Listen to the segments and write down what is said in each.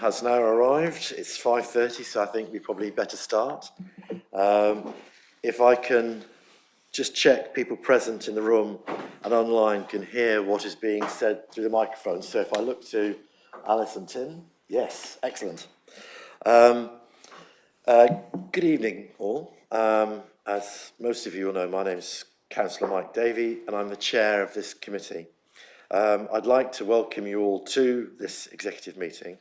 has now arrived. It's 5:30, so I think we probably better start. If I can just check people present in the room and online can hear what is being said through the microphone. So if I look to Alice and Tim, yes, excellent. Good evening, all. As most of you will know, my name is Councillor Mike Davey, and I'm the chair of this committee. I'd like to welcome you all to this executive meeting.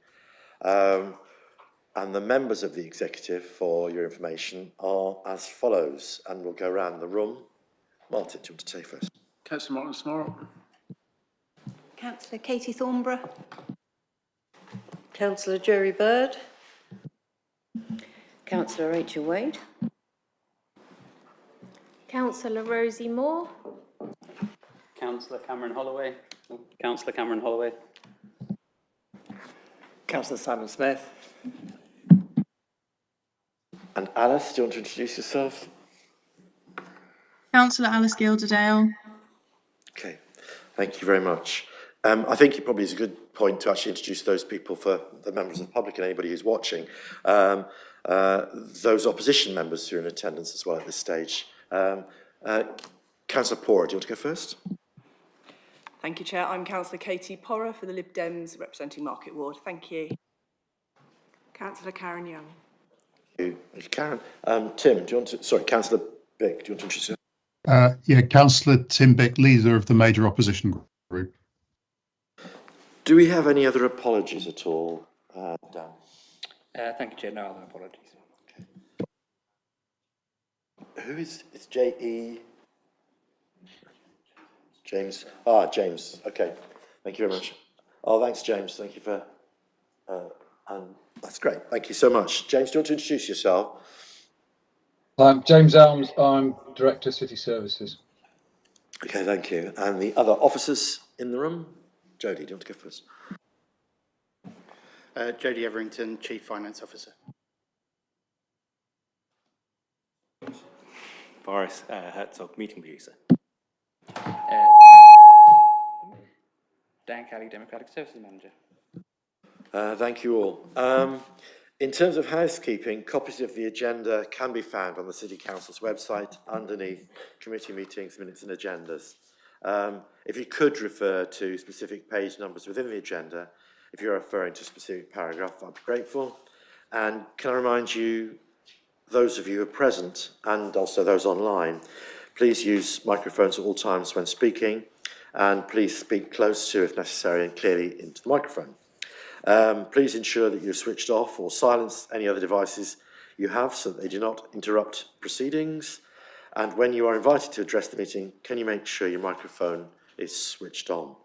And the members of the executive, for your information, are as follows, and we'll go around the room. Martin, do you want to take first? Councillor Martin Smart. Councillor Katie Thornborough. Councillor Jerry Bird. Councillor Rachel Wade. Councillor Rosie Moore. Councillor Cameron Holloway. Councillor Cameron Holloway. Councillor Simon Smith. And Alice, do you want to introduce yourself? Councillor Alice Gilderdale. Okay, thank you very much. I think it probably is a good point to actually introduce those people for the members of the public and anybody who's watching. Those opposition members who are in attendance as well at this stage. Councillor Pora, do you want to go first? Thank you, Chair. I'm Councillor Katie Porrer for the Lib Dems representing Market Ward. Thank you. Councillor Karen Young. Thank you, Karen. Tim, do you want to, sorry, Councillor Bick, do you want to introduce yourself? Yeah, Councillor Tim Bick, leader of the major opposition group. Do we have any other apologies at all, Dan? Thank you, Chair. No other apologies. Who is, it's J.E. James? James, okay. Thank you very much. Oh, thanks, James. Thank you for, and that's great. Thank you so much. James, do you want to introduce yourself? I'm James Elms. I'm Director City Services. Okay, thank you. And the other officers in the room? Jodie, do you want to go first? Jodie Everington, Chief Finance Officer. Boris Herzog, Meeting Producer. Dan Kelly, Democratic Services Manager. Thank you all. In terms of housekeeping, copies of the agenda can be found on the City Council's website underneath committee meetings, minutes and agendas. If you could refer to specific page numbers within the agenda, if you're referring to a specific paragraph, I'd be grateful. And can I remind you, those of you who are present and also those online, please use microphones at all times when speaking, and please speak close to, if necessary, and clearly into the microphone. Please ensure that you're switched off or silence any other devices you have so that they do not interrupt proceedings. And when you are invited to address the meeting, can you make sure your microphone is switched on?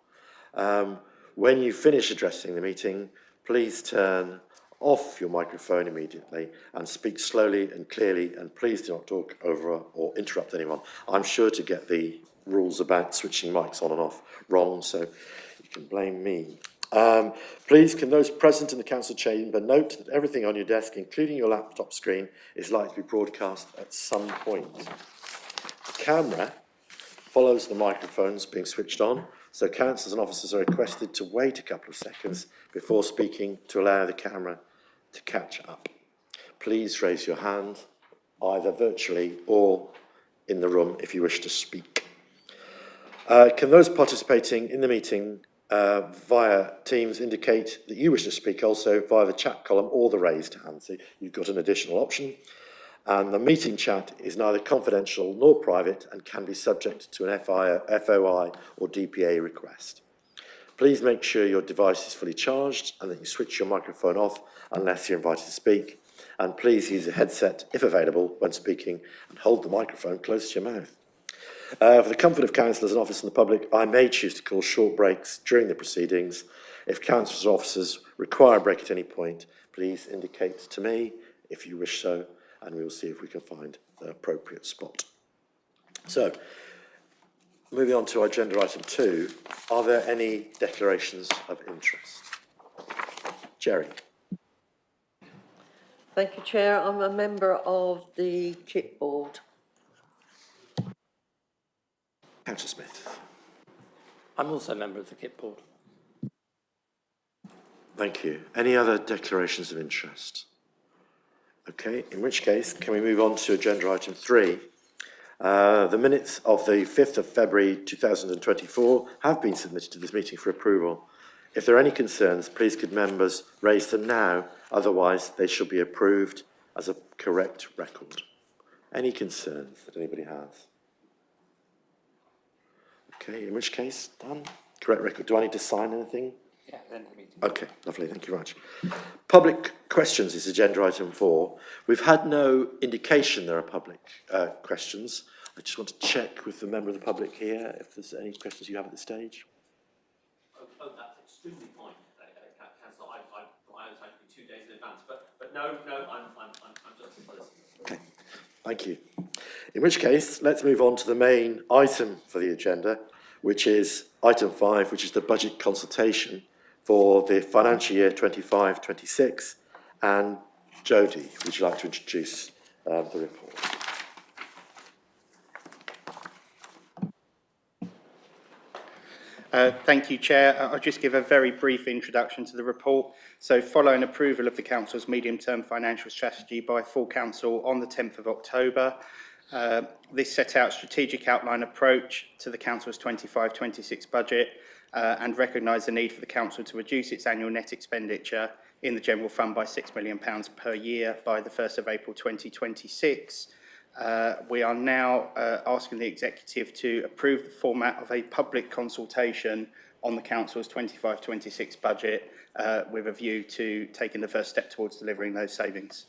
When you finish addressing the meeting, please turn off your microphone immediately and speak slowly and clearly, and please do not talk over or interrupt anyone. I'm sure to get the rules about switching mics on and off wrong, so you can blame me. Please, can those present in the council chamber note that everything on your desk, including your laptop screen, is likely to be broadcast at some point. The camera follows the microphones being switched on, so councillors and officers are requested to wait a couple of seconds before speaking to allow the camera to catch up. Please raise your hand, either virtually or in the room if you wish to speak. Can those participating in the meeting via Teams indicate that you wish to speak also via the chat column or the raised hand? So you've got an additional option. And the meeting chat is neither confidential nor private and can be subject to an FOI or DPA request. Please make sure your device is fully charged and that you switch your microphone off unless you're invited to speak. And please use a headset if available when speaking and hold the microphone close to your mouth. For the comfort of councillors and officers and the public, I may choose to call short breaks during the proceedings. If councillors or officers require a break at any point, please indicate to me if you wish so, and we will see if we can find the appropriate spot. So, moving on to agenda item 2, are there any declarations of interest? Jerry. Thank you, Chair. I'm a member of the KIP board. Councillor Smith. I'm also a member of the KIP board. Thank you. Any other declarations of interest? Okay, in which case, can we move on to agenda item 3? The minutes of the 5th of February 2024 have been submitted to this meeting for approval. If there are any concerns, please could members raise them now, otherwise they should be approved as a correct record. Any concerns that anybody has? Okay, in which case, done. Correct record. Do I need to sign anything? Yeah, end of the meeting. Okay, lovely, thank you very much. Public questions is agenda item 4. We've had no indication there are public questions. I just want to check with the member of the public here if there's any questions you have at this stage. Oh, that's extremely kind, Councillor. I was actually 2 days in advance, but no, I'm just listening. Okay, thank you. In which case, let's move on to the main item for the agenda, which is item 5, which is the budget consultation for the financial year 25-26. And Jodie, would you like to introduce the report? Thank you, Chair. I'll just give a very brief introduction to the report. So following approval of the Council's medium-term financial strategy by full Council on the 10th of October, this set out a strategic outline approach to the Council's 25-26 budget and recognised the need for the Council to reduce its annual net expenditure in the General Fund by £6 million per year by the 1st of April 2026. We are now asking the Executive to approve the format of a public consultation on the Council's 25-26 budget with a view to taking the first step towards delivering those savings.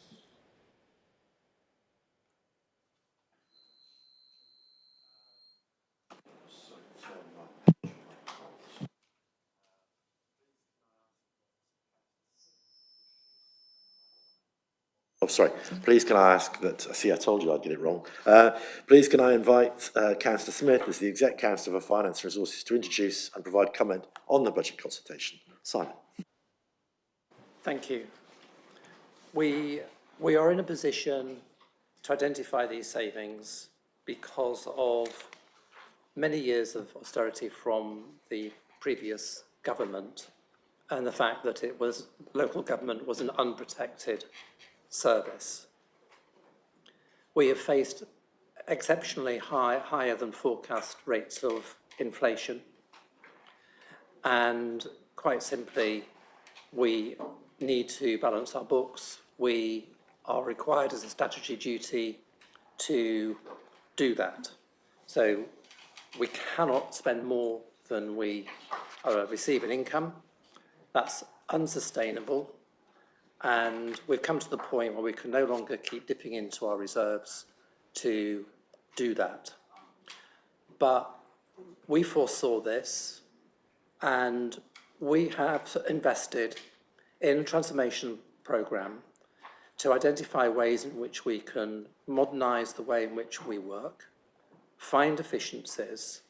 Oh, sorry. Please can I ask that, see, I told you I'd get it wrong. Please can I invite Councillor Smith as the Exec Councillor for Finance and Resources to introduce and provide comment on the budget consultation. Simon. Thank you. We are in a position to identify these savings because of many years of austerity from the previous government and the fact that local government was an unprotected service. We have faced exceptionally higher than forecast rates of inflation, and quite simply, we need to balance our books. We are required as a statutory duty to do that. We cannot spend more than we receive in income. That's unsustainable. And we've come to the point where we can no longer keep dipping into our reserves to do that. But we foresaw this, and we have invested in a transformation programme to identify ways in which we can modernise the way in which we work, find efficiencies,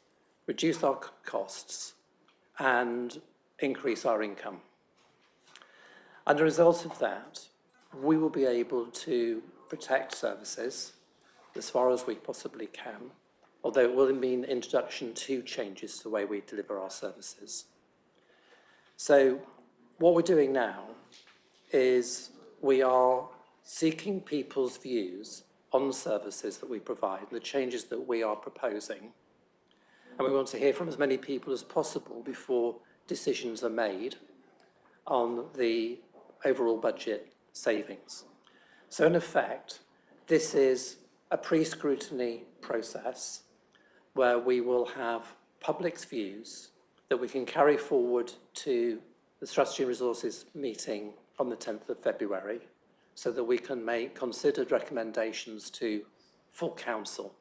reduce our costs, and increase our income. And as a result of that, we will be able to protect services as far as we possibly can, although it will mean introduction to changes to the way we deliver our services. So what we're doing now is we are seeking people's views on the services that we provide, the changes that we are proposing. And we want to hear from as many people as possible before decisions are made on the overall budget savings. So in effect, this is a pre-scrutiny process where we will have public's views that we can carry forward to the Strategy and Resources meeting on the 10th of February so that we can make considered recommendations to full council.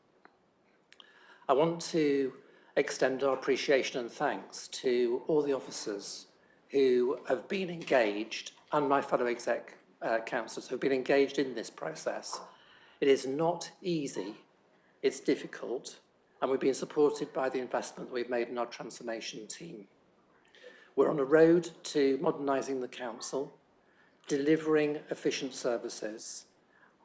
I want to extend our appreciation and thanks to all the officers who have been engaged, and my fellow exec councillors who have been engaged in this process. It is not easy, it's difficult, and we've been supported by the investment that we've made in our transformation team. We're on a road to modernising the council, delivering efficient services,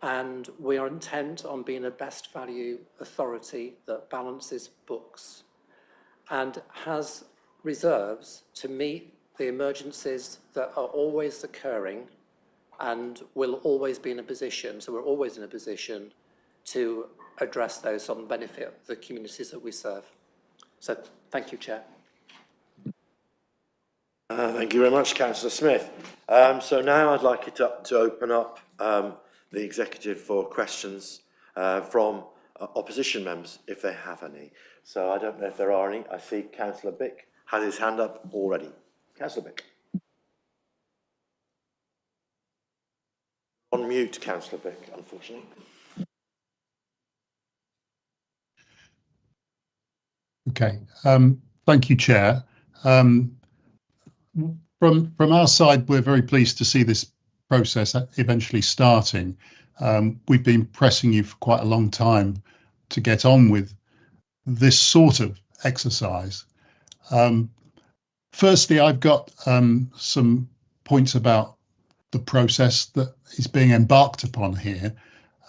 and we are intent on being a best value authority that balances books and has reserves to meet the emergencies that are always occurring and will always be in a position, so we're always in a position to address those on the benefit of the communities that we serve. So thank you, Chair. Thank you very much, Councillor Smith. So now I'd like it to open up the executive for questions from opposition members, if they have any. So I don't know if there are any. I see Councillor Bick has his hand up already. Councillor Bick. On mute, Councillor Bick, unfortunately. Okay. Thank you, Chair. From our side, we're very pleased to see this process eventually starting. We've been pressing you for quite a long time to get on with this sort of exercise. Firstly, I've got some points about the process that is being embarked upon here,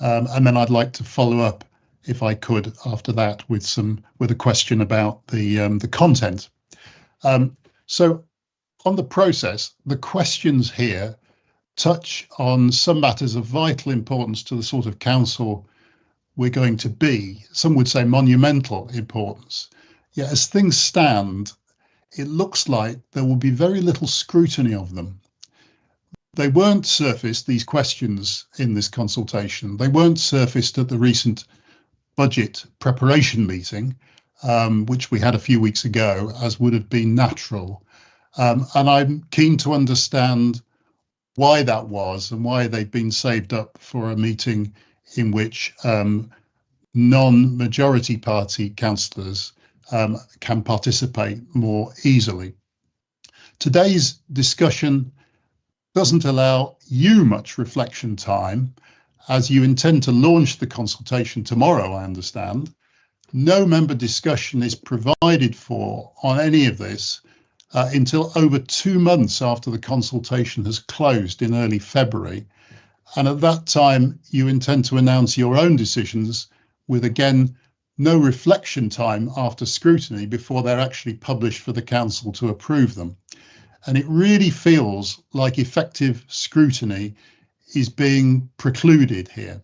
and then I'd like to follow up, if I could, after that with a question about the content. So on the process, the questions here touch on some matters of vital importance to the sort of council we're going to be. Some would say monumental importance. Yet as things stand, it looks like there will be very little scrutiny of them. They weren't surfaced, these questions, in this consultation. They weren't surfaced at the recent budget preparation meeting, which we had a few weeks ago, as would have been natural. And I'm keen to understand why that was and why they've been saved up for a meeting in which non-majority party councillors can participate more easily. Today's discussion doesn't allow you much reflection time, as you intend to launch the consultation tomorrow, I understand. No member discussion is provided for on any of this until over 2 months after the consultation has closed in early February. And at that time, you intend to announce your own decisions with, again, no reflection time after scrutiny before they're actually published for the council to approve them. And it really feels like effective scrutiny is being precluded here,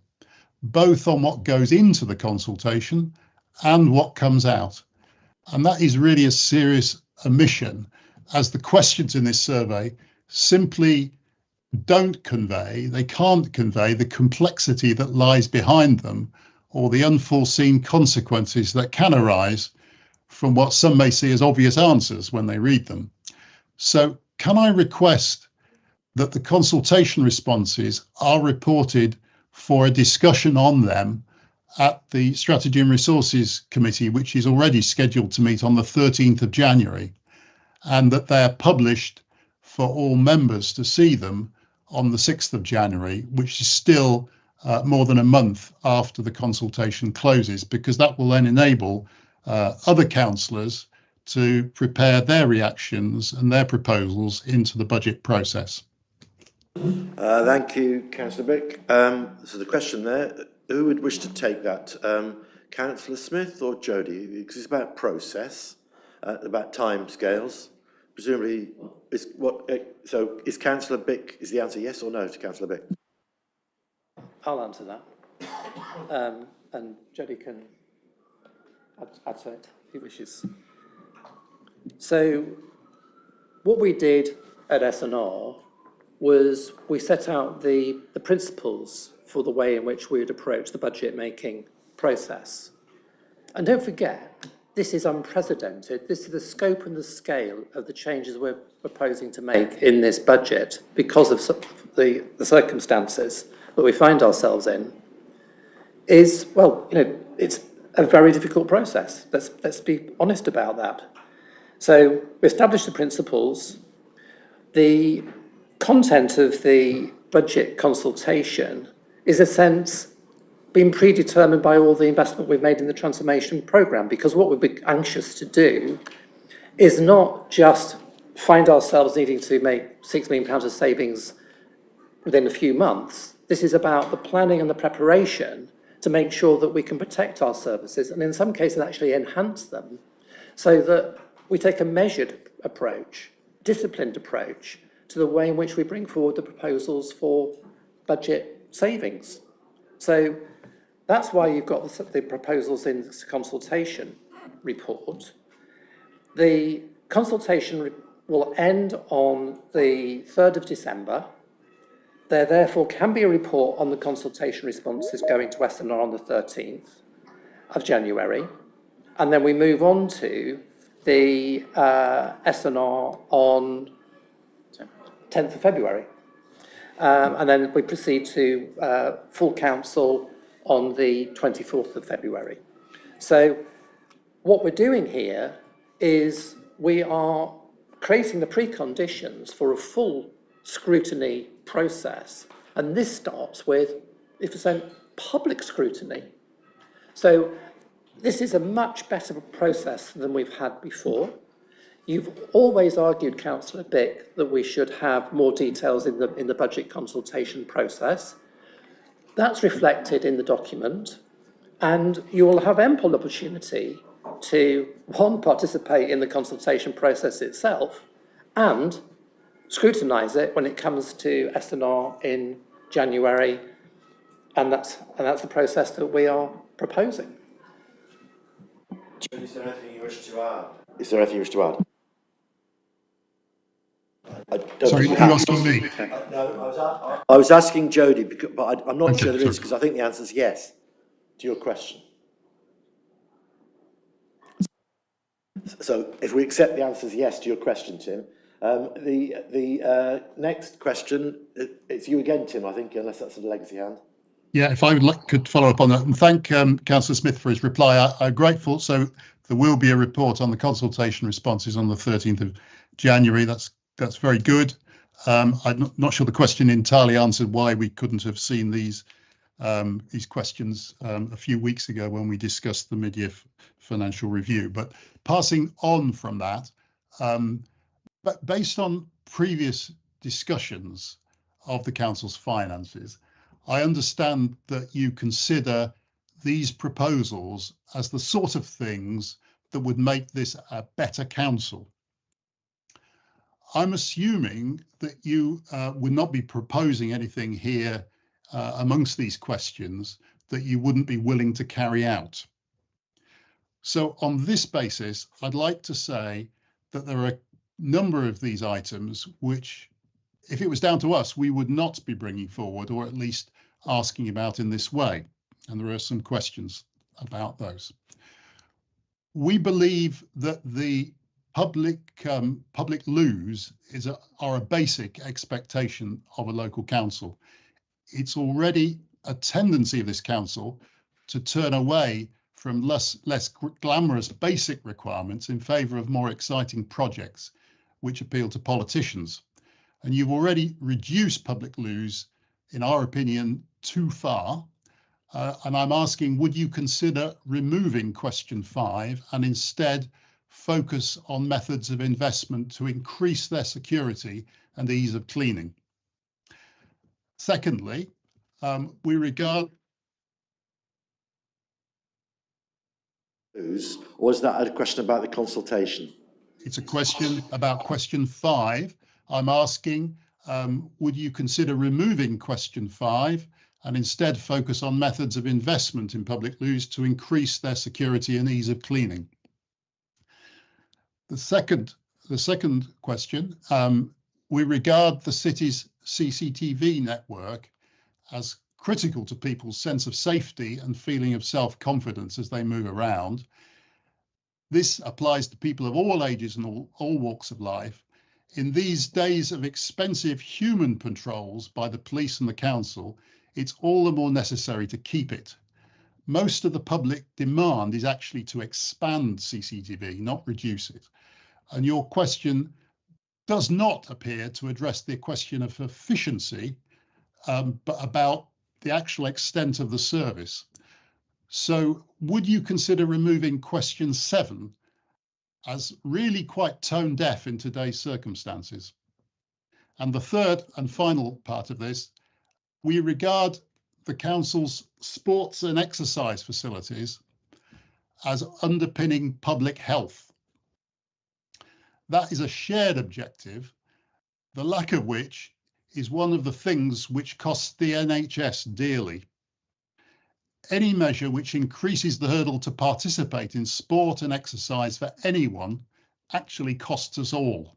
both on what goes into the consultation and what comes out. And that is really a serious omission, as the questions in this survey simply don't convey, they can't convey the complexity that lies behind them or the unforeseen consequences that can arise from what some may see as obvious answers when they read them. So can I request that the consultation responses are reported for a discussion on them at the Strategy and Resources Committee, which is already scheduled to meet on the 13th of January, and that they're published for all members to see them on the 6th of January, which is still more than a month after the consultation closes, because that will then enable other councillors to prepare their reactions and their proposals into the budget process. Thank you, Councillor Bick. So the question there, who would wish to take that? Councillor Smith or Jodie? Because it's about process, about timescales. Presumably, so is Councillor Bick, is the answer yes or no to Councillor Bick? I'll answer that. And Jodie can add to it if he wishes. So what we did at S&R was we set out the principles for the way in which we would approach the budget making process. And don't forget, this is unprecedented. This is the scope and the scale of the changes we're proposing to make in this budget because of the circumstances that we find ourselves in is, well, it's a very difficult process. Let's be honest about that. So we established the principles. The content of the budget consultation is, in a sense, been predetermined by all the investment we've made in the transformation programme, because what we'd be anxious to do is not just find ourselves needing to make £6 million of savings within a few months. This is about the planning and the preparation to make sure that we can protect our services and in some cases actually enhance them, so that we take a measured approach disciplined approach to the way in which we bring forward the proposals for budget savings. So that's why you've got the proposals in this consultation report. The consultation will end on the 3rd of December. There therefore can be a report on the consultation responses going to S&R on the 13th of January. And then we move on to the S&R on 10th of February. And then we proceed to full council on the 24th of February. So what we're doing here is we are creating the preconditions for a full scrutiny process. And this starts with, if it's a public scrutiny. So this is a much better process than we've had before. You've always argued, Councillor Bick, that we should have more details in the budget consultation process. That's reflected in the document, and you will have ample opportunity to, one, participate in the consultation process itself, and scrutinise it when it comes to S&R in January, and that's the process that we are proposing. Is there anything you wish to add? Is there anything you wish to add? Sorry, who asking me? No, I was asking Jody, but I'm not sure there is, sorry. because I think the answer is yes to your question. So if we accept the answer is yes to your question, Tim, the next question, it's you again, Tim, I think, unless that's a legacy hand. Yeah, if I could follow up on that, and thank Councillor Smith for his reply. I'm grateful. So there will be a report on the consultation responses on the 13th of January. That's very good. I'm not sure the question entirely answered why we couldn't have seen these questions a few weeks ago when we discussed the mid-year financial review. But passing on from that, but based on previous discussions of the council's finances, I understand that you consider these proposals as the sort of things that would make this a better council. I'm assuming that you would not be proposing anything here amongst these questions that you wouldn't be willing to carry out. So on this basis, I'd like to say that there are a number of these items which, if it was down to us, we would not be bringing forward, or at least asking about in this way. And there are some questions about those. We believe that the public loos are a basic expectation of a local council. It's already a tendency of this council to turn away from less glamorous basic requirements in favour of more exciting projects which appeal to politicians. And you've already reduced public loos, in our opinion, too far. And I'm asking, would you consider removing question 5 and instead focus on methods of investment to increase their security and ease of cleaning? Secondly, we regard... Or is that a question about the consultation? It's a question about question 5. I'm asking, would you consider removing question 5 and instead focus on methods of investment in public loos to increase their security and ease of cleaning? The second question, we regard the city's CCTV network as critical to people's sense of safety and feeling of self-confidence as they move around. This applies to people of all ages and all walks of life. In these days of expensive human patrols by the police and the council, it's all the more necessary to keep it. Most of the public demand is actually to expand CCTV, not reduce it. And your question does not appear to address the question of efficiency, but about the actual extent of the service. So would you consider removing question 7 as really quite tone deaf in today's circumstances? And the third and final part of this, we regard the council's sports and exercise facilities as underpinning public health. That is a shared objective, the lack of which is one of the things which costs the NHS dearly. Any measure which increases the hurdle to participate in sport and exercise for anyone actually costs us all.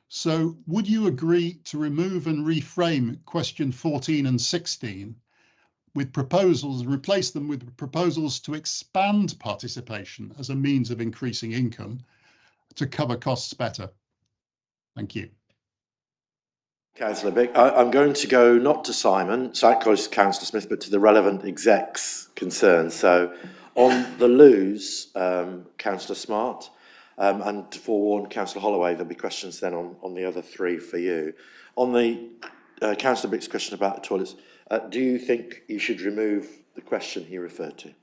So would you agree to remove and reframe question 14 and 16 with proposals, replace them with proposals to expand participation as a means of increasing income to cover costs better? Thank you. Councillor Bick, I'm going to go not to Simon, Councillor Smith, but to the relevant execs concerned. So on the loos, Councillor Smart, and to forewarn Councillor Holloway, there'll be questions then on the other three for you. On the Councillor Bick's question about the toilets, do you think you should remove the question he referred to?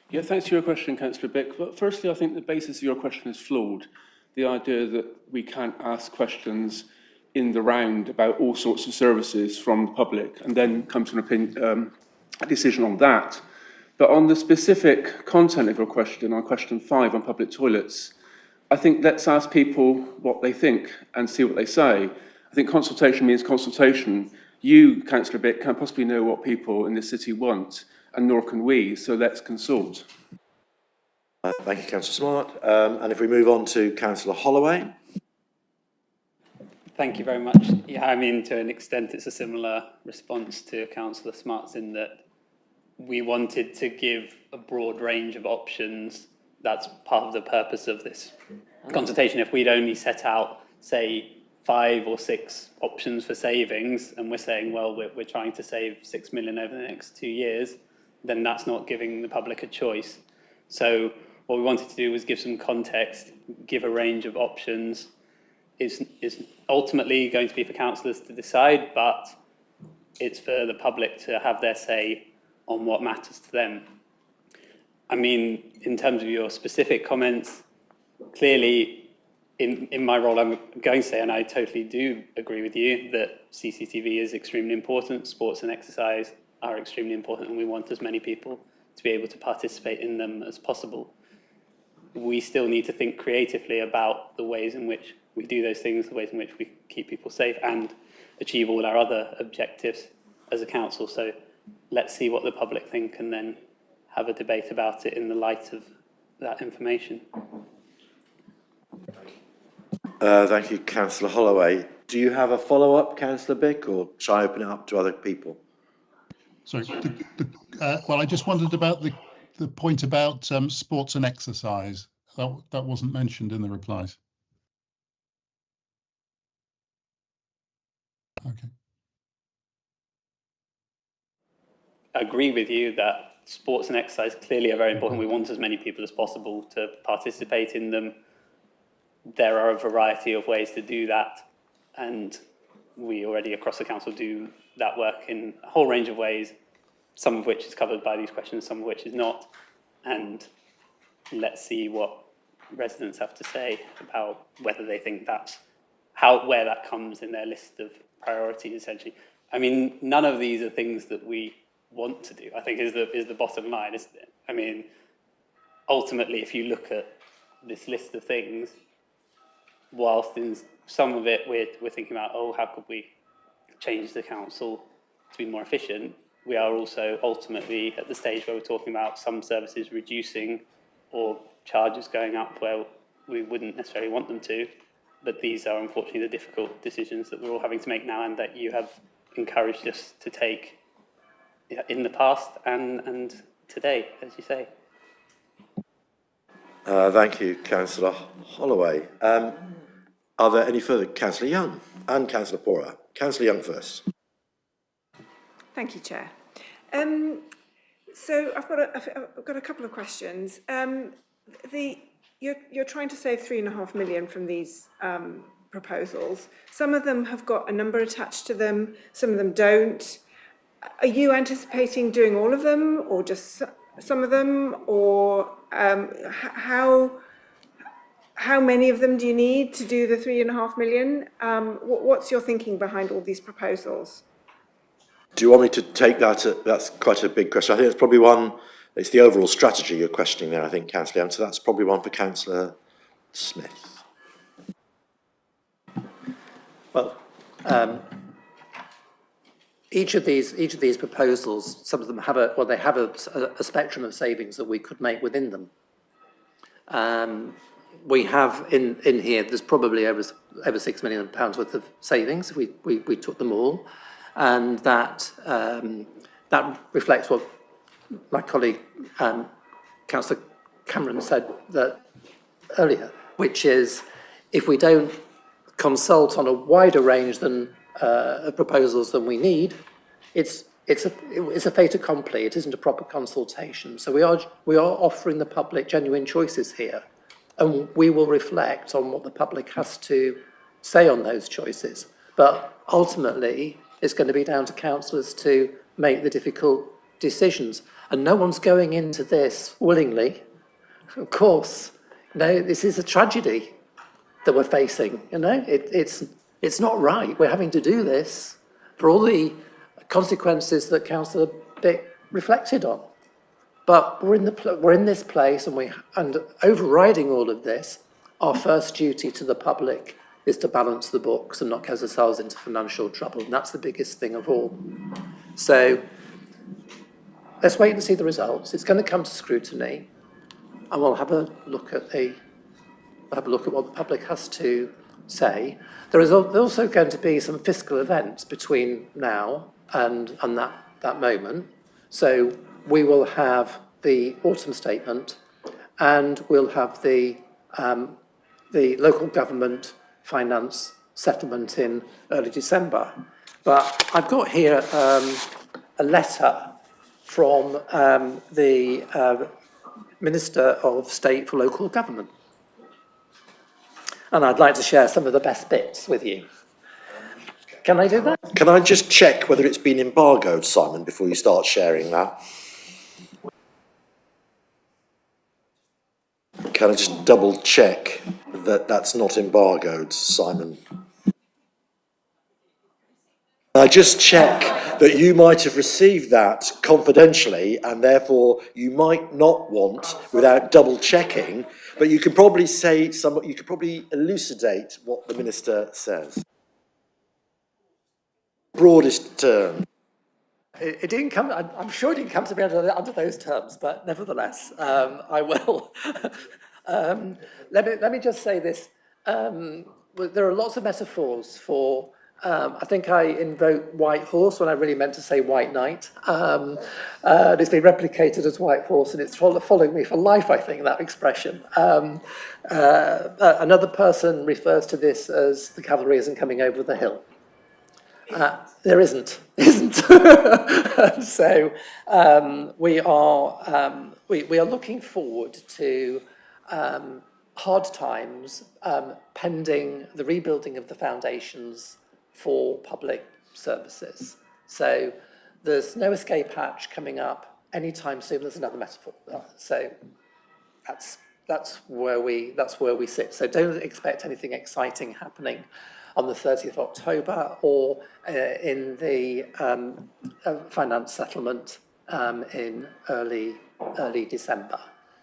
Yeah, thanks for your question, Councillor Bick. But firstly, I think the basis of your question is flawed. The idea that we can't ask questions in the round about all sorts of services from the public and then come to a decision on that. But on the specific content of your question, on question 5 on public toilets, I think let's ask people what they think and see what they say. I think consultation means consultation. You, Councillor Bick, can't possibly know what people in this city want, and nor can we, so let's consult. Thank you, Councillor Smart. And if we move on to Councillor Holloway. Thank you very much. Yeah, I mean, to an extent, it's a similar response to Councillor Smart's in that we wanted to give a broad range of options. That's part of the purpose of this consultation. If we'd only set out, say, 5 or 6 options for savings, and we're saying, well, we're trying to save 6 million over the next 2 years, then that's not giving the public a choice. So what we wanted to do was give some context, give a range of options. It's ultimately going to be for councillors to decide, but it's for the public to have their say on what matters to them. I mean, in terms of your specific comments, clearly in my role, I'm going to say, and I totally do agree with you, that CCTV is extremely important. Sports and exercise are extremely important, and we want as many people to be able to participate in them as possible. We still need to think creatively about the ways in which we do those things, the ways in which we keep people safe and achieve all our other objectives as a council. So let's see what the public think and then have a debate about it in the light of that information. Thank you, Councillor Holloway. Do you have a follow-up, Councillor Bick, or shall I open it up to other people? Sorry, well, I just wondered about the point about sports and exercise. That wasn't mentioned in the replies. Okay. I agree with you that sports and exercise clearly are very important. We want as many people as possible to participate in them. There are a variety of ways to do that, and we already across the council do that work in a whole range of ways, some of which is covered by these questions, some of which is not. And let's see what residents have to say about whether they think that's where that comes in their list of priorities, essentially. I mean, none of these are things that we want to do, I think is the bottom line, isn't it? I mean, ultimately, if you look at this list of things, whilst in some of it we're thinking about, oh, how could we change the council to be more efficient, we are also ultimately at the stage where we're talking about some services reducing or charges going up where we wouldn't necessarily want them to. But these are unfortunately the difficult decisions that we're all having to make now and that you have encouraged us to take in the past and today, as you say. Thank you, Councillor Holloway. Are there any further? Councillor Young and Councillor Pora. Councillor Young first. Thank you, Chair. So I've got a couple of questions. You're trying to save £3.5 million from these proposals. Some of them have got a number attached to them, some of them don't. Are you anticipating doing all of them or just some of them, or how many of them do you need to do the £3.5 million? What's your thinking behind all these proposals? Do you want me to take that? That's quite a big question. I think it's probably one, it's the overall strategy you're questioning there, I think, Councillor Young. So that's probably one for Councillor Smith. Well, each of these proposals, some of them have they have a spectrum of savings that we could make within them. We have in here, there's probably over £6 million worth of savings if we took them all, and that reflects what my colleague Councillor Cameron said earlier, which is if we don't consult on a wider range of proposals than we need, it's a fait accompli. It isn't a proper consultation. So we are offering the public genuine choices here, and we will reflect on what the public has to say on those choices. But ultimately, it's going to be down to councillors to make the difficult decisions, and no one's going into this willingly. Of course, this is a tragedy that we're facing. It's not right. We're having to do this for all the consequences that Councillor Bick reflected on. But we're in this place, and overriding all of this, our first duty to the public is to balance the books and not get ourselves into financial trouble. And that's the biggest thing of all. So let's wait and see the results. It's going to come to scrutiny, and we'll have a look at what the public has to say. There's also going to be some fiscal events between now and that moment. So we will have the autumn statement, and we'll have the local government finance settlement in early December. But I've got here a letter from the Minister of State for Local Government. And I'd like to share some of the best bits with you. Can I do that? Can I just check whether it's been embargoed, Simon, before you start sharing that? Can I just double check that that's not embargoed, Simon? I just check that you might have received that confidentially, and therefore you might not want, without double checking, but you can probably say you could probably elucidate what the Minister says. Broadest term. It didn't come, I'm sure it didn't come to me under those terms, but nevertheless, I will. Let me just say this. There are lots of metaphors for, I think I invoked white horse when I really meant to say white knight. It's been replicated as white horse, and it's following me for life, I think, that expression. Another person refers to this as the cavalry isn't coming over the hill. There isn't. So we are looking forward to hard times pending the rebuilding of the foundations for public services. So there's no escape hatch coming up anytime soon. There's another metaphor. So that's where we sit. So don't expect anything exciting happening on the 30th of October or in the finance settlement in early December.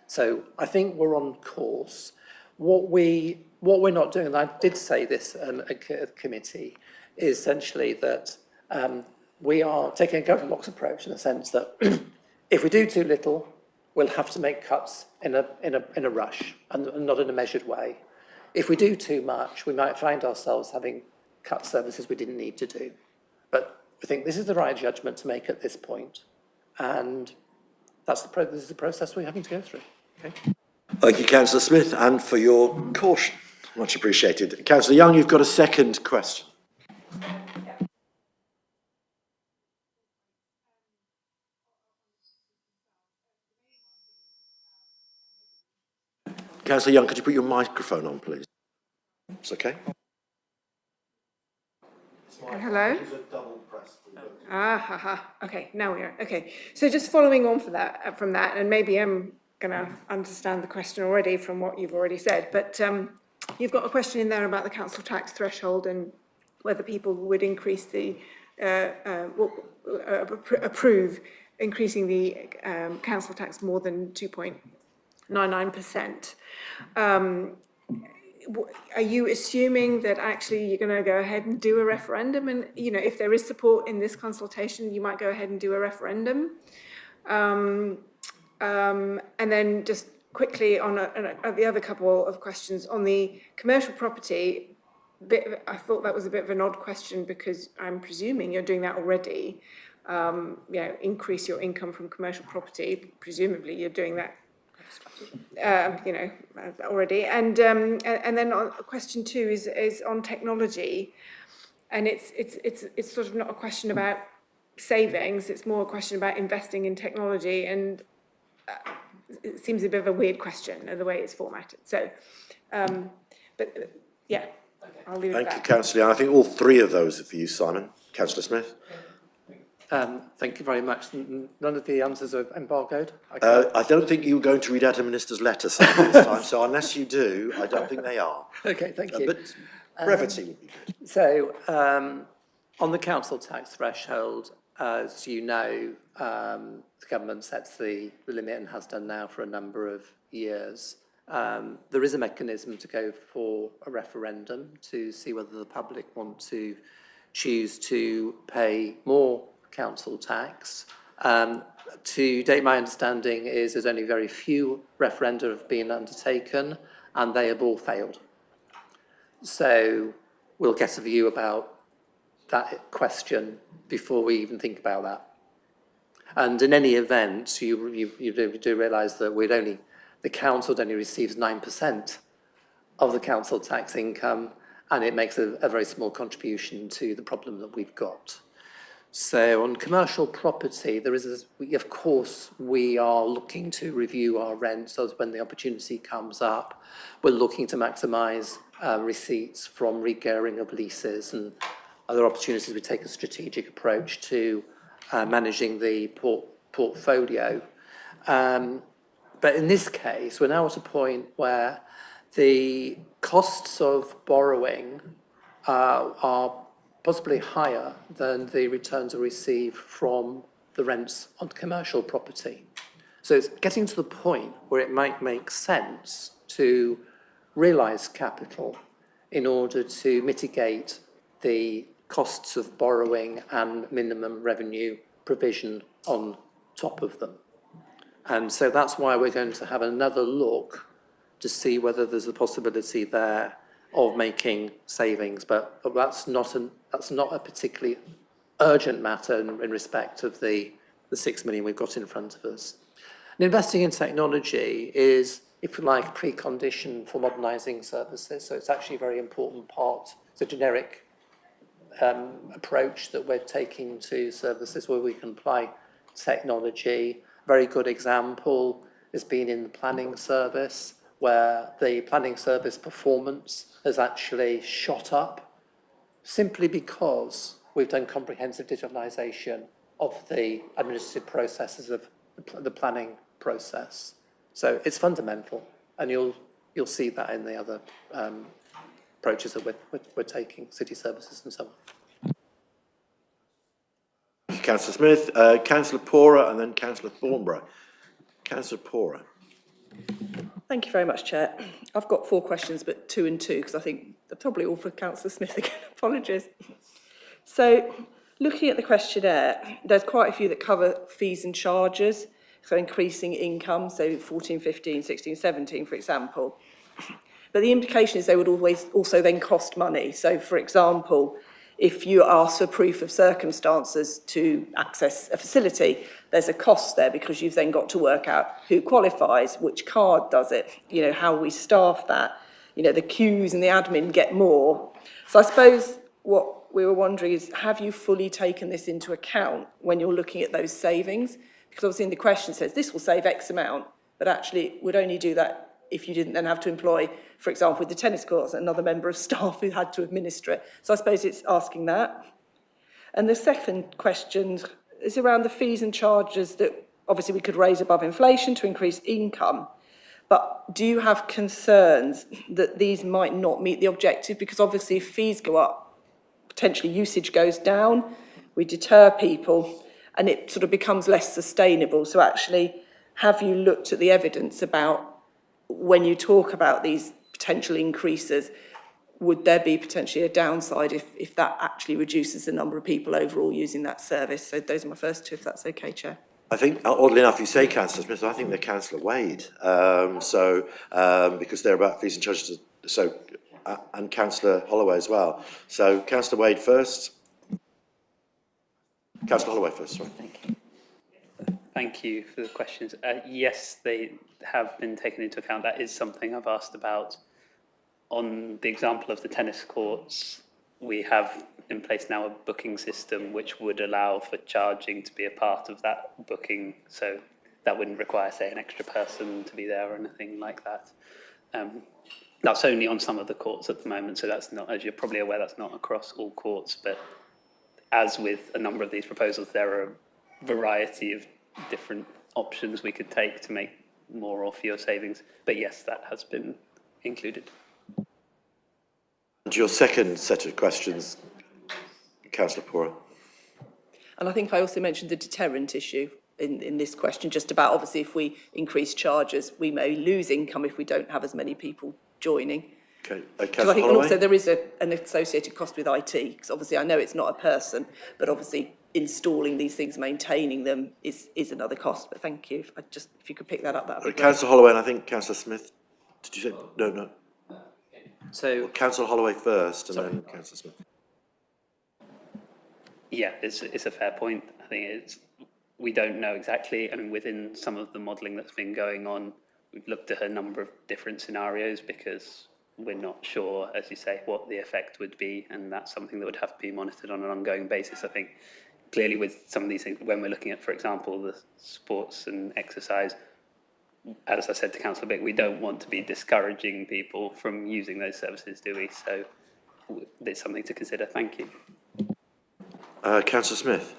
So I think we're on course. What we're not doing, and I did say this at a committee, is essentially that we are taking a Goldilocks approach in the sense that if we do too little, we'll have to make cuts in a rush and not in a measured way. If we do too much, we might find ourselves having cut services we didn't need to do. But I think this is the right judgment to make at this point, and this is the process we're having to go through. Okay. Thank you, Councillor Smith, and for your caution. Much appreciated. Councillor Young, you've got a second question. Councillor Young, could you put your microphone on, please? It's okay. Hello? Okay, now we are. Okay, so just following on from that, and maybe I'm going to understand the question already from what you've already said, but you've got a question in there about the council tax threshold and whether people would increase the, approve increasing the council tax more than 2.99%. are you assuming that actually you're going to go ahead and do a referendum? And, you know, if there is support in this consultation, you might go ahead and do a referendum. And then just quickly on the other couple of questions on the commercial property, I thought that was a bit of an odd question because I'm presuming you're doing that already. You know, increase your income from commercial property. Presumably you're doing that, you know, already. And then on question 2 is on technology, and it's sort of not a question about savings. It's more a question about investing in technology, and it seems a bit of a weird question the way it's formatted. So, but yeah, I'll leave it at that. Thank you, Councillor. I think all 3 of those are for you, Simon. Councillor Smith. Thank you very much. None of the answers are embargoed? I don't think you were going to read out a minister's letter, Simon, this time, so unless you do, I don't think they are. Okay, thank you. But brevity would be good. So, on the council tax threshold, as you know, the government sets the limit and has done now for a number of years. There is a mechanism to go for a referendum to see whether the public want to choose to pay more council tax. To date, my understanding is there's only very few referenda have been undertaken and they have all failed. So we'll get a view about that question before we even think about that. And in any event, you do realise that the council only receives 9% of the council tax income, and it makes a very small contribution to the problem that we've got. So on commercial property, of course, we are looking to review our rents as when the opportunity comes up. We're looking to maximise receipts from re-gearing of leases and other opportunities. We take a strategic approach to managing the portfolio. But in this case, we're now at a point where the costs of borrowing are possibly higher than the returns we receive from the rents on commercial property. So it's getting to the point where it might make sense to realise capital in order to mitigate the costs of borrowing and minimum revenue provision on top of them. And so that's why we're going to have another look to see whether there's a possibility there of making savings, but that's not a particularly urgent matter in respect of the 6 million we've got in front of us. And investing in technology is, if you like, a precondition for modernising services. So it's actually a very important part. It's a generic approach that we're taking to services where we can apply technology. A very good example has been in the planning service, where the planning service performance has actually shot up simply because we've done comprehensive digitalisation of the administrative processes of the planning process. So it's fundamental, and you'll see that in the other approaches that we're taking, city services and so on. Thank you, Councillor Smith. Councillor Pora and then Councillor Thornborough. Councillor Pora. Thank you very much, Chair. I've got 4 questions, but 2 and 2, because I think they're probably all for Councillor Smith again. Apologies. So, looking at the questionnaire, there's quite a few that cover fees and charges, so increasing income, so 14, 15, 16, 17, for example. But the implication is they would always also then cost money. So, for example, if you ask for proof of circumstances to access a facility, there's a cost there because you've then got to work out who qualifies, which card does it, you know, how we staff that, you know, the queues and the admin get more. So I suppose what we were wondering is, have you fully taken this into account when you're looking at those savings? Because obviously in the question it says this will save X amount, but actually it would only do that if you didn't then have to employ, for example, with the tennis courts, another member of staff who had to administer it. So I suppose it's asking that. And the second question is around the fees and charges that obviously we could raise above inflation to increase income. But do you have concerns that these might not meet the objective? Because obviously if fees go up, potentially usage goes down, we deter people, and it sort of becomes less sustainable. So actually, have you looked at the evidence about when you talk about these potential increases, would there be potentially a downside if that actually reduces the number of people overall using that service? So those are my first two, if that's okay, Chair. I think, oddly enough, you say Councillor Smith, I think they're Councillor Wade. Because they're about fees and charges, and Councillor Holloway as well. So Councillor Wade first. Councillor Holloway first, sorry. Thank you for the questions. Yes, they have been taken into account. That is something I've asked about. On the example of the tennis courts, we have in place now a booking system which would allow for charging to be a part of that booking. So that wouldn't require, say, an extra person to be there or anything like that. That's only on some of the courts at the moment. So that's not, as you're probably aware, that's not across all courts. But as with a number of these proposals, there are a variety of different options we could take to make more or fewer savings. But yes, that has been included. And your second set of questions, Councillor Pora. And I think I also mentioned the deterrent issue in this question, just about obviously if we increase charges, we may lose income if we don't have as many people joining. Okay, So I Councillor think Holloway. also there is an associated cost with IT, because obviously I know it's not a person, but obviously installing these things, maintaining them is another cost. But thank you. If you could pick that up, that would be great. Councillor Holloway and I think Councillor Smith. Did you say? No. So, Councillor Holloway first and then Councillor Smith. Yeah, it's a fair point. I think we don't know exactly. I mean, within some of the modelling that's been going on, we've looked at a number of different scenarios because we're not sure, as you say, what the effect would be, and that's something that would have to be monitored on an ongoing basis. I think clearly with some of these things, when we're looking at, for example, the sports and exercise, as I said to Councillor Bick, we don't want to be discouraging people from using those services, do we? So it's something to consider. Thank you. Councillor Smith.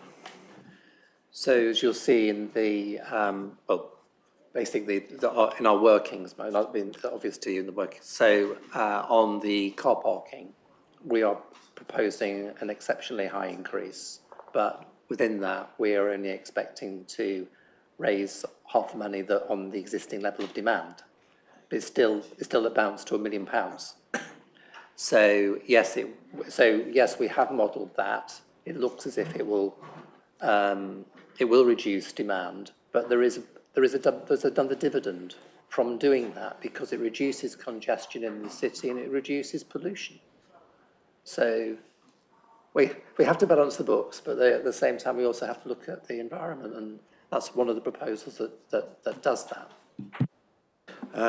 so as you'll see in the, basically in our workings, might not be obvious to you in the workings. So on the car parking, we are proposing an exceptionally high increase, but within that, we are only expecting to raise half the money that on the existing level of demand. But it's still a bounce to £1 million. So yes, we have modelled that. It looks as if it will reduce demand, but there's another dividend from doing that because it reduces congestion in the city and it reduces pollution. So we have to balance the books, but at the same time we also have to look at the environment, and that's one of the proposals that does that.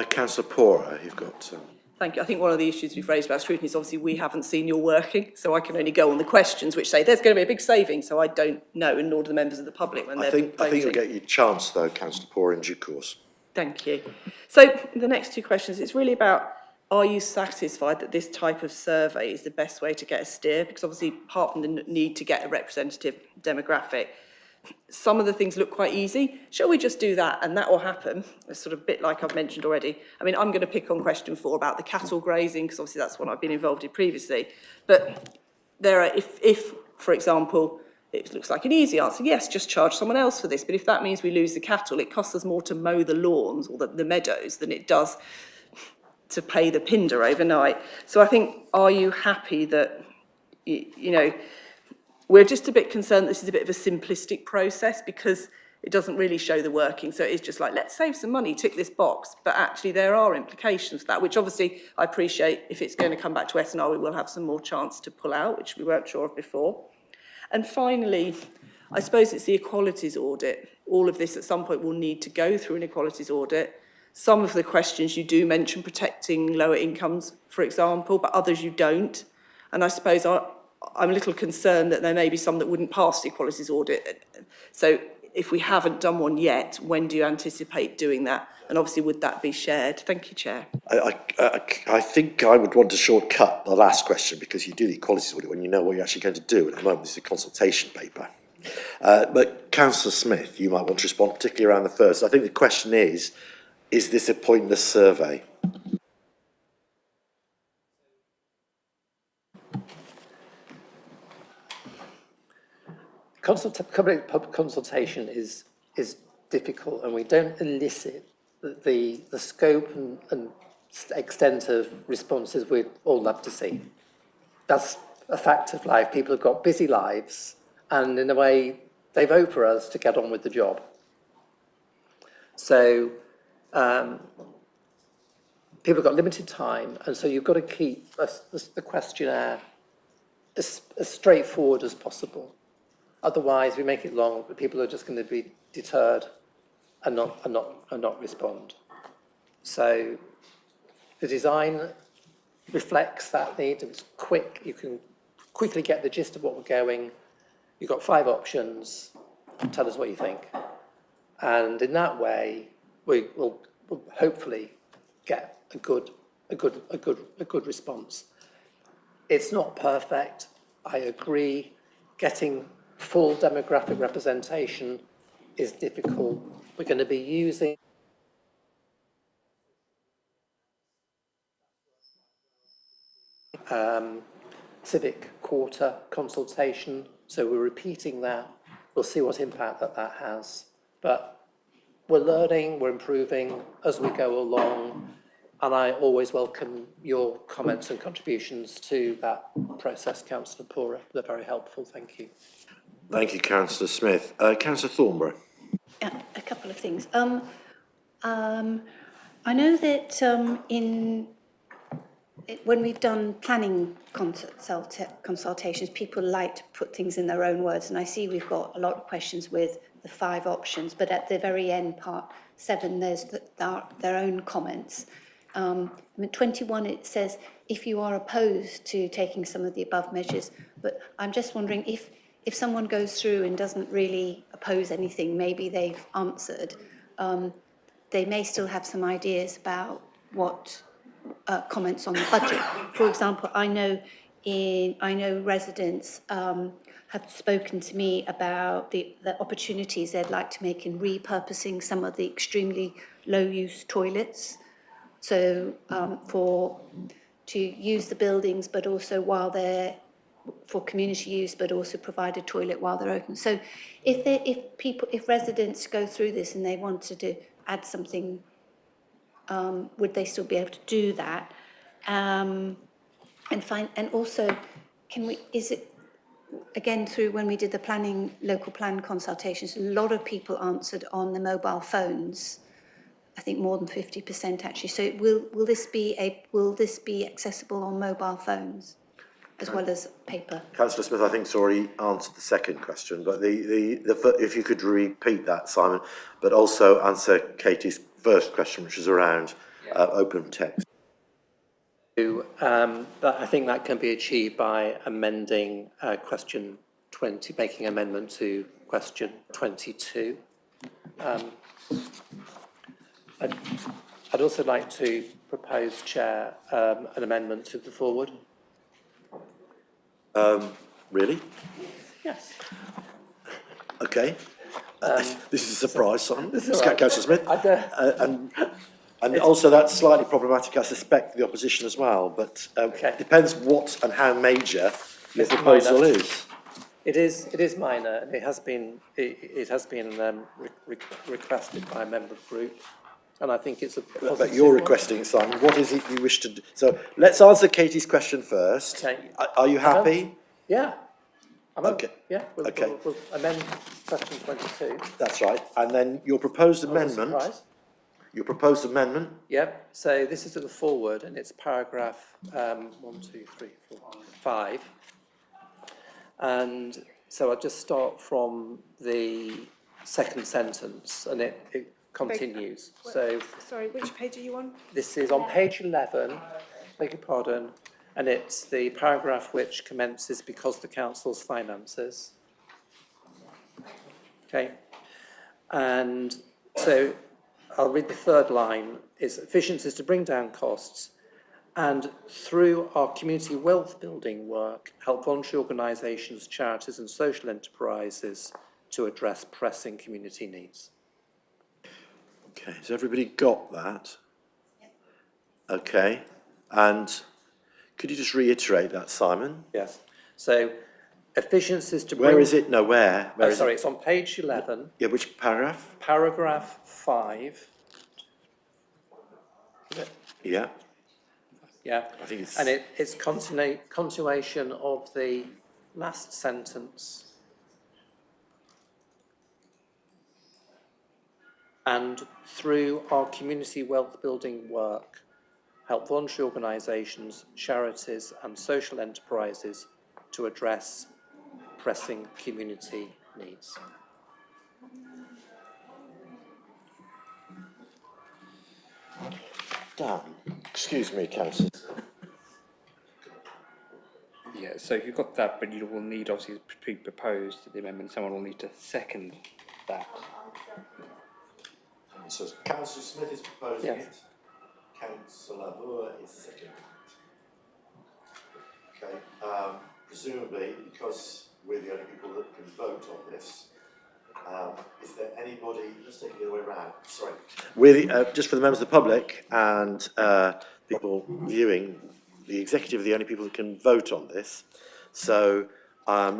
Councillor Pora, you've got. Thank you. I think one of the issues we've raised about scrutiny is obviously we haven't seen your working, so I can only go on the questions which say there's going to be a big saving, so I don't know, and nor do the members of the public when they're voting. I think you'll get your chance though, Councillor Pora, in due course. Thank you. So the next two questions, it's really about, are you satisfied that this type of survey is the best way to get a steer? Because obviously, apart from the need to get a representative demographic, some of the things look quite easy. Shall we just do that and that will happen? It's sort of a bit like I've mentioned already. I mean, I'm going to pick on question 4 about the cattle grazing, because obviously that's what I've been involved in previously. But there are, if for example, it looks like an easy answer, yes, just charge someone else for this. But if that means we lose the cattle, it costs us more to mow the lawns or the meadows than it does to pay the pinder overnight. So I think, are you happy that, you know, we're just a bit concerned this is a bit of a simplistic process because it doesn't really show the working. So it's just like, let's save some money, tick this box. But actually there are implications for that, which obviously I appreciate if it's going to come back to S&R, we will have some more chance to pull out, which we weren't sure of before. And finally, I suppose it's the equalities audit. All of this at some point will need to go through an equalities audit. Some of the questions you do mention protecting lower incomes, for example, but others you don't. And I suppose I'm a little concerned that there may be some that wouldn't pass the equalities audit. So if we haven't done one yet, when do you anticipate doing that? And obviously, would that be shared? Thank you, Chair. I think I would want to shortcut the last question because you do the equalities audit when you know what you're actually going to do. At the moment, this is a consultation paper. But Councillor Smith, you might want to respond, particularly around the first. I think the question is this a pointless survey? Public consultation is difficult, and we don't elicit the scope and extent of responses we'd all love to see. That's a fact of life. People have got busy lives, and in a way, they vote for us to get on with the job. So people have got limited time, and so you've got to keep the questionnaire as straightforward as possible. Otherwise, we make it long, but people are just going to be deterred and not respond. So the design reflects that need. It's quick. You can quickly get the gist of what we're going. You've got 5 options. Tell us what you think. And in that way, we'll hopefully get a good response. It's not perfect. I agree. Getting full demographic representation is difficult. We're going to be using civic quarter consultation, so we're repeating that. We'll see what impact that has. But we're learning, we're improving as we go along, and I always welcome your comments and contributions to that process, Councillor Pora. They're very helpful. Thank you. Thank you, Councillor Smith. Councillor Thornborough. A couple of things. I know that when we've done planning consultations, people like to put things in their own words, and I see we've got a lot of questions with the 5 options, but at the very end, part 7, there's their own comments. 21, it says, if you are opposed to taking some of the above measures, but I'm just wondering if someone goes through and doesn't really oppose anything, maybe they've answered, they may still have some ideas about what comments on the budget. For example, I know residents have spoken to me about the opportunities they'd like to make in repurposing some of the extremely low-use toilets. So to use the buildings, but also while they're for community use, but also provide a toilet while they're open. So if residents go through this and they wanted to add something, would they still be able to do that? And also, is it, again, through when we did the local plan consultations, a lot of people answered on the mobile phones. I think more than 50% actually. So will this be accessible on mobile phones as well as paper? Councillor Smith, I think, has already answered the second question, but if you could repeat that, Simon, but also answer Katie's first question, which was around open text. I think that can be achieved by amending question 20, making amendment to question 22. I'd also like to propose, Chair, an amendment to the forward. Really? Yes. Okay. This is a surprise, Simon. Right. Councillor Smith. And also that's slightly problematic, I suspect, for the opposition as well, but depends what and how major your proposal is. It is minor, and it has been requested by a member group, and I think it's a positive. But you're requesting it, Simon. What is it you wish to do? So let's answer Katie's question first. Okay. Are you happy? Yeah. Okay. Yeah. We'll amend question 22. That's right. And then your proposed amendment. Surprise. Your proposed amendment. Yep. So this is at the forward, and it's paragraph 1, 2, 3, 4, 5. And so I'll just start from the second sentence, and it continues. So Sorry, which page are you on? this is on page 11, beg your pardon, and it's the paragraph which commences because the council's finances. Okay, and so I'll read the third line, is efficiencies to bring down costs and through our community wealth building work, help voluntary organisations, charities and social enterprises to address pressing community needs. Okay, has everybody got that? Okay, and could you just reiterate that, Simon? Yes, so efficiencies to bring... Where is it? No, where? Sorry, it's on page 11. Yeah, which paragraph? Paragraph 5. Is it? Yeah, Yeah, I think it's. and it's continuation of the last sentence. And through our community wealth building work, help voluntary organisations, charities and social enterprises to address pressing community needs. Dan, excuse me, councillor. Yeah, so you've got that, but you will need, obviously, to be proposed the amendment, someone will need to second that. So councillor Smith is proposing Yes. it. Councillor Moore is seconding it. Okay, presumably, because we're the only people that can vote on this, is there anybody, let's take it the other way around, sorry. Just for the members of the public and people viewing, the executive are the only people that can vote on this. So I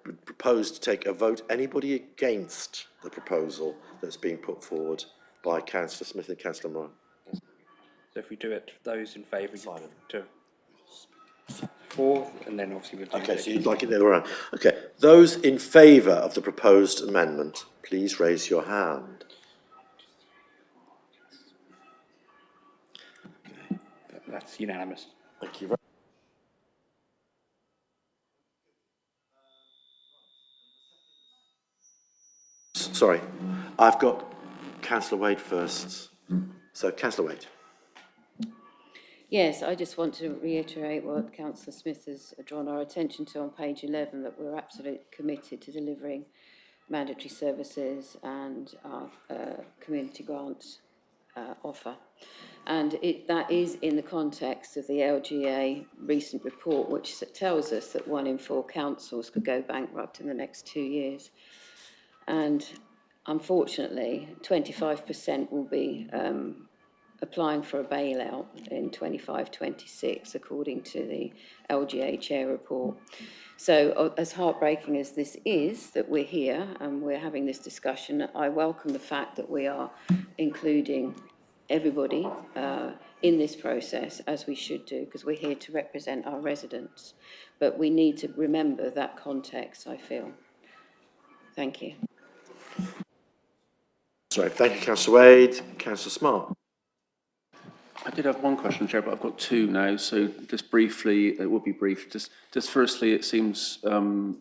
would propose to take a vote. Anybody against the proposal that's being put forward by councillor Smith and councillor Moore? So if we do it, those in favour to for, and then obviously we'll do Okay, the- so you'd like it the other way around. Okay, those in favour of the proposed amendment, please raise your hand. That's unanimous. Thank you very much. Sorry, I've got councillor Wade first. So councillor Wade. Yes, I just want to reiterate what Councillor Smith has drawn our attention to on page 11, that we're absolutely committed to delivering mandatory services and our community grants offer. And that is in the context of the LGA recent report, which tells us that 1 in 4 councils could go bankrupt in the next 2 years. And unfortunately, 25% will be applying for a bailout in 25-26, according to the LGA chair report. So as heartbreaking as this is, that we're here and we're having this discussion, I welcome the fact that we are including everybody in this process, as we should do, because we're here to represent our residents. But we need to remember that context, I feel. Thank you. Sorry, thank you, councillor Wade. Councillor Smart. I did have one question, Chair, but I've got two now. So just briefly, it will be brief. Just firstly, it seems I'm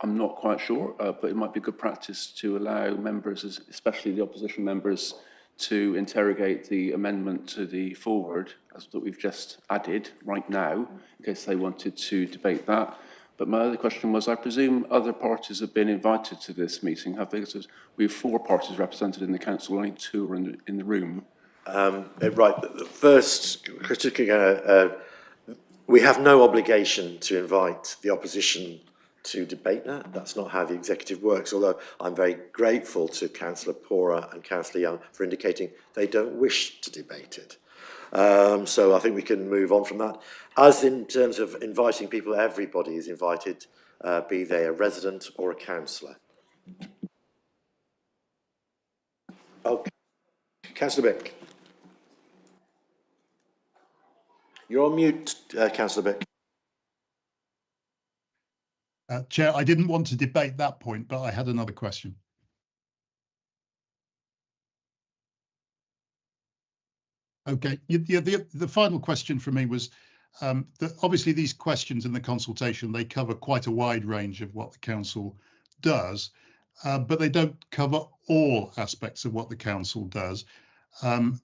not quite sure, but it might be good practice to allow members, especially the opposition members, to interrogate the amendment to the forward that we've just added right now, in case they wanted to debate that. But my other question was, I presume other parties have been invited to this meeting, have they? So we have 4 parties represented in the council, only 2 are in the room. Right, first, we have no obligation to invite the opposition to debate that. That's not how the executive works, although I'm very grateful to Councillor Pora and Councillor Young for indicating they don't wish to debate it. So I think we can move on from that. As in terms of inviting people, everybody is invited, be they a resident or a councillor. Okay, Councillor Bick. You're on mute, Councillor Bick. Chair, I didn't want to debate that point, but I had another question. Okay, the final question for me was that obviously these questions in the consultation, they cover quite a wide range of what the council does, but they don't cover all aspects of what the council does. And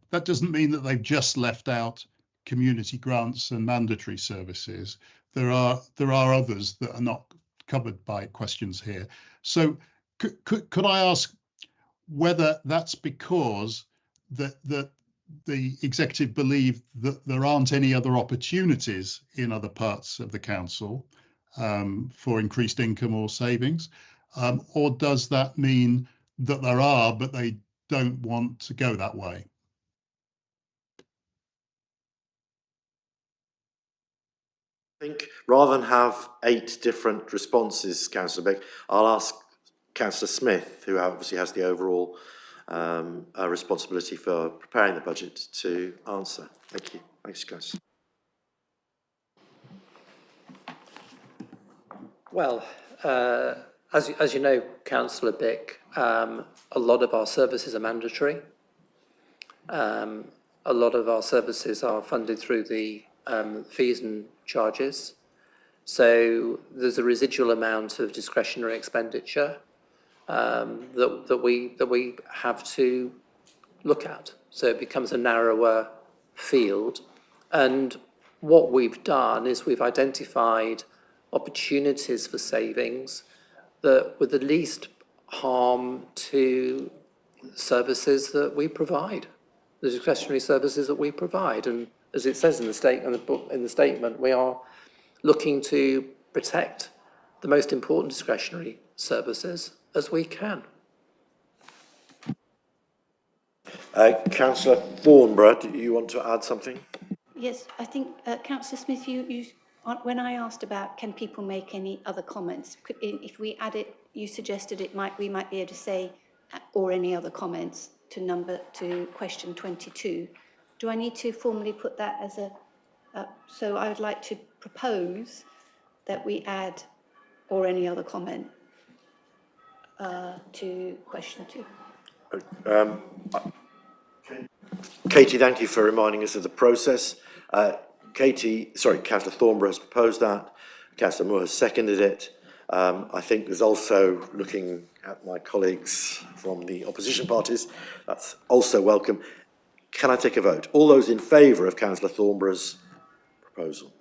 that doesn't mean that they've just left out community grants and mandatory services. There are others that are not covered by questions here. So could I ask whether that's because that the executive believe that there aren't any other opportunities in other parts of the council for increased income or savings, or does that mean that there are, but they don't want to go that way? I think rather than have 8 different responses, Councillor Bick, I'll ask Councillor Smith, who obviously has the overall a responsibility for preparing the budget to answer. Thank you. Thanks, guys. Well, as you know, Councillor Bick, a lot of our services are mandatory. A lot of our services are funded through the fees and charges. So there's a residual amount of discretionary expenditure that we have to look at. So it becomes a narrower field. And what we've done is we've identified opportunities for savings that would the least harm to services that we provide, the discretionary services that we provide. And as it says in the statement, we are looking to protect the most important discretionary services as we can. Councillor Thornborough, do you want to add something? Yes, I think, Councillor Smith, when I asked about can people make any other comments, if we add it, you suggested we might be able to say or any other comments to question 22. Do I need to formally put that as so I would like to propose that we add or any other comment to question 2. Katie, thank you for reminding us of the process. Councillor Thornborough has proposed that. Councillor Moore has seconded it. I think there's also, looking at my colleagues from the opposition parties, that's also welcome. Can I take a vote? All those in favour of Councillor Thornborough's proposal?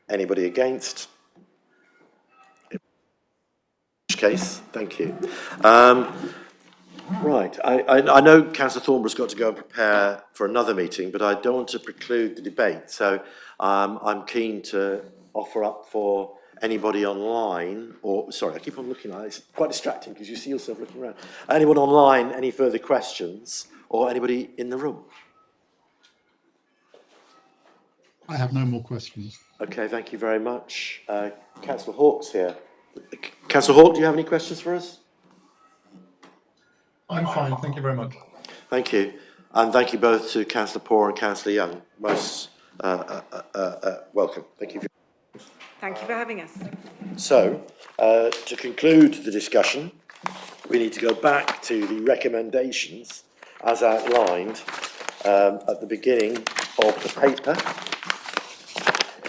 Anybody against? In which case, thank you. Right, I know Councillor Thornborough's got to go and prepare for another meeting, but I don't want to preclude the debate. So I'm keen to offer up for anybody online, or sorry, I keep on looking at it. It's quite distracting because you see yourself looking around. Anyone online, any further questions, or anybody in the room? I have no more questions. Okay, thank you very much. Councillor Hawke's here. Councillor Hawke, do you have any questions for us? I'm fine, thank you very much. Thank you. And thank you both to Councillor Poore and Councillor Young. Most welcome. Thank you. Thank you for having us. So, to conclude the discussion, we need to go back to the recommendations as outlined at the beginning of the paper,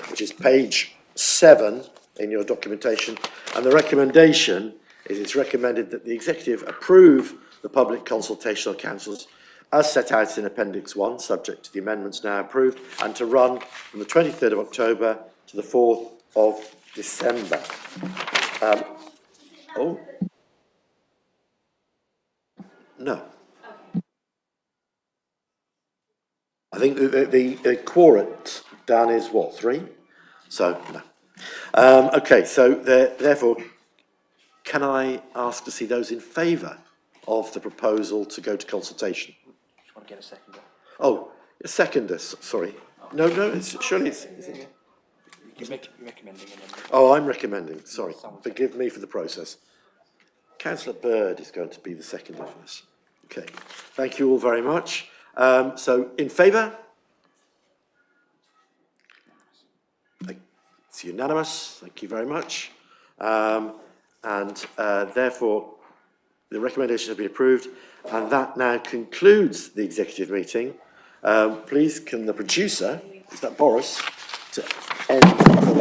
which is page 7 in your documentation. And the recommendation is it's recommended that the executive approve the public consultation on councils as set out in Appendix 1, subject to the amendments now approved, and to run from the 23rd of October to the 4th of December. No. I think the quorum down is what, 3? So, no. Okay, so therefore, can I ask to see those in favour of the proposal to go to consultation? Just want to get a seconder. Oh, a seconder, sorry. No, surely it's... You're recommending an amendment. Oh, I'm recommending, sorry. Forgive me for the process. Councillor Bird is going to be the seconder for this. Okay, thank you all very much. So, in favour? It's unanimous, thank you very much. Therefore, the recommendation has been approved, and that now concludes the executive meeting. Please, can the producer, is that Boris, to end the